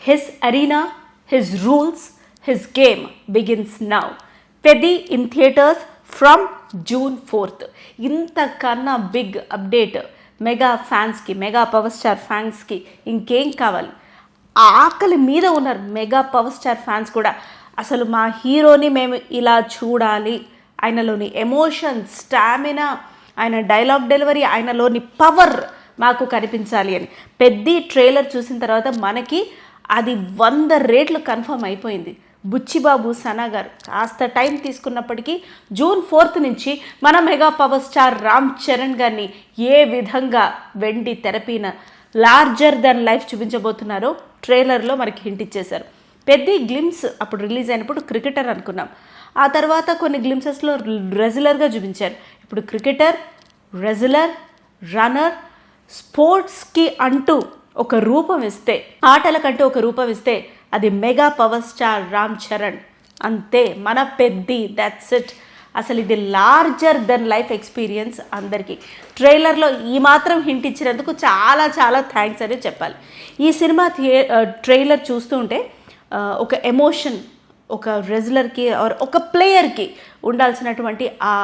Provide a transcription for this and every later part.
His arena, his rules, his game begins now. Peddi in theatres from June 4th. ఇంతకన్నా big update mega ఫ్యాన్స్కి, mega power star ఫ్యాన్స్కి ఇంకేం కావాలి? ఆకలి మీద ఉన్నారు మెగా పవర్ స్టార్ ఫ్యాన్స్ కూడా. అసలు మా హీరోని మేము ఇలా చూడాలి, ఆయనలోని ఎమోషన్, స్టామినా, ఆయన డైలాగ్ డెలివరీ, ఆయనలోని పవర్ మాకు కనిపించాలి అని. పెద్ద ట్రైలర్ చూసిన తర్వాత మనకి అది 100 రెట్లు కన్ఫర్మ్ అయిపోయింది. బుచ్చిబాబు, సనా గారు కాస్త టైం తీసుకున్నప్పటికీ June 4th నుంచి మన mega power star Ram Charan గారిని ఏ విధంగా వెండి తెరపీన లార్జర్ దెన్ లైఫ్ చూపించబోతున్నారో ట్రైలర్లో మనకి హింట్ ఇచ్చేశారు. పెద్ద గ్లిమ్స్ అప్పుడు రిలీజ్ అయినప్పుడు క్రికెటర్ అనుకున్నాం. ఆ తర్వాత కొన్ని గ్లిమ్సెస్లో రెజ్లర్గా చూపించారు. ఇప్పుడు క్రికెటర్, రెజ్లర్, రన్నర్, స్పోర్ట్స్కి అంటూ ఒక రూపం ఇస్తే, ఆటలకంటూ ఒక రూపం ఇస్తే అది mega power star Ram Charan. అంతే, మన పెద్ది, దట్స్ ఇట్. అసలు ఇది లార్జర్ దెన్ లైఫ్ ఎక్స్పీరియన్స్ అందరికీ. ట్రైలర్లో ఈ మాత్రం హింట్ ఇచ్చినందుకు చాలా చాలా థ్యాంక్స్ అని చెప్పాలి. ఈ సినిమా ట్రైలర్ చూస్తూ ఉంటే ఒక ఎమోషన్, ఒక రెజ్లర్కి ఆర్ ఒక ప్లేయర్కి ఉండాల్సినటువంటి ఆ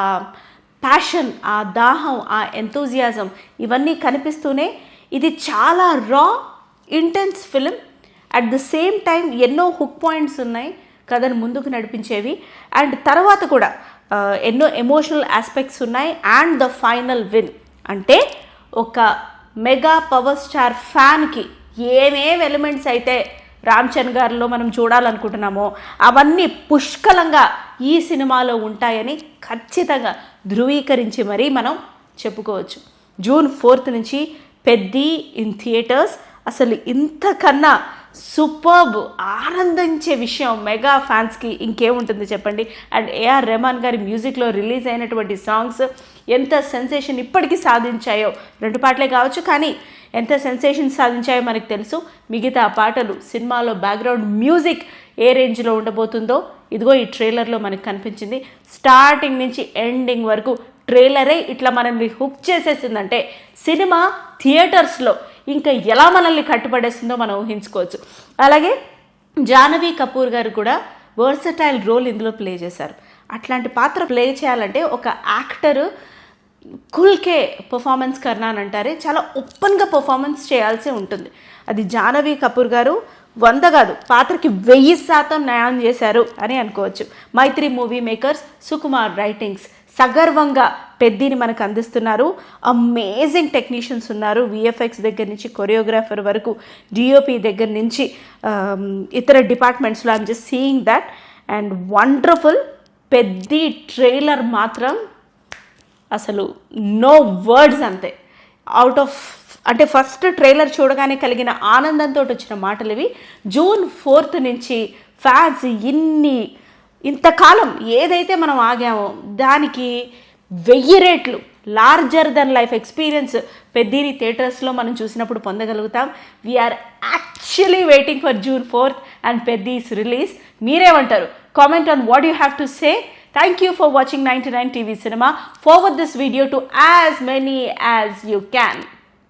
ప్యాషన్, ఆ దాహం, ఆ ఎంతూజియాజం ఇవన్నీ కనిపిస్తూనే ఇది చాలా రా, intense film. At the same time ఎన్నో హుక్ పాయింట్స్ ఉన్నాయి కథను ముందుకు నడిపించేవి. అండ్ తర్వాత కూడా ఎన్నో ఎమోషనల్ ఆస్పెక్ట్స్ ఉన్నాయి. అండ్ ద ఫైనల్ విన్ అంటే ఒక మెగా పవర్ స్టార్ ఫ్యాన్కి ఏమేం ఎలిమెంట్స్ అయితే రామ్ చరణ్ గారిలో మనం చూడాలనుకుంటున్నామో అవన్నీ పుష్కలంగా ఈ సినిమాలో ఉంటాయని ఖచ్చితంగా ధృవీకరించి మరీ మనం చెప్పుకోవచ్చు. June 4th నుంచి పెద్ది ఇన్ థియేటర్స్. అసలు ఇంతకన్నా సూపర్బ్, ఆనందించే విషయం మెగా ఫ్యాన్స్కి ఇంకేముంటుంది చెప్పండి. అండ్ ఏఆర్ రెహమాన్ గారి మ్యూజిక్లో రిలీజ్ అయినటువంటి సాంగ్స్ ఎంత సెన్సేషన్ ఇప్పటికీ సాధించాయో, 2 పాటలే కావచ్చు కానీ ఎంత సెన్సేషన్ సాధించాయో మనకు తెలుసు. మిగతా పాటలు, సినిమాలో బ్యాక్గ్రౌండ్ మ్యూజిక్ ఏ రేంజ్లో ఉండబోతుందో ఇదిగో ఈ ట్రైలర్లో మనకు కనిపించింది. స్టార్టింగ్ నుంచి ఎండింగ్ వరకు ట్రైలరే ఇట్లా మనల్ని హుక్ చేసేసిందంటే సినిమా థియేటర్స్లో ఇంకా ఎలా మనల్ని కట్టుబడేస్తుందో మనం ఊహించుకోవచ్చు. అలాగే జాహ్నవి కపూర్ గారు కూడా వర్సటైల్ రోల్ ఇందులో ప్లే చేశారు. అట్లాంటి పాత్ర ప్లే చేయాలంటే ఒక యాక్టర్ కుల్కే పర్ఫార్మెన్స్ కర్నా అని అంటారే, చాలా ఓపెన్గా పర్ఫార్మెన్స్ చేయాల్సి ఉంటుంది. అది జాహ్నవి కపూర్ గారు 100 కాదు, పాత్రకి 1000% న్యాయం చేశారు అని అనుకోవచ్చు. మైత్రి మూవీ మేకర్స్, సుకుమార్ రైటింగ్స్ సగర్వంగా పెద్దిని మనకు అందిస్తున్నారు. అమేజింగ్ టెక్నీషియన్స్ ఉన్నారు. విఎఫ్ఎక్స్ దగ్గర నుంచి కొరియోగ్రాఫర్ వరకు, డిఓపి దగ్గర నుంచి ఇతర డిపార్ట్మెంట్స్లో. I'm just seeing that and wonderful. Peddi trailer మాత్రం అసలు నో వర్డ్స్, అంతే. అవుట్ ఆఫ్ అంటే ఫస్ట్ ట్రైలర్ చూడగానే కలిగిన ఆనందంతో వచ్చిన మాటలు ఇవి. June 4th నుంచి ఫ్యాన్స్ ఇంతకాలం ఏదైతే మనం ఆగామో దానికి 1000 రెట్లు లార్జర్ దెన్ లైఫ్ ఎక్స్పీరియన్స్ పెద్దిని థియేటర్స్లో మనం చూసినప్పుడు పొందగలుగుతాం. We're actually waiting for June 4th and Peddi's release. మీరేమంటారు? Comment on what you have to say. Thank you for watching 99 TV Cinema. Forward this video to as many as you can.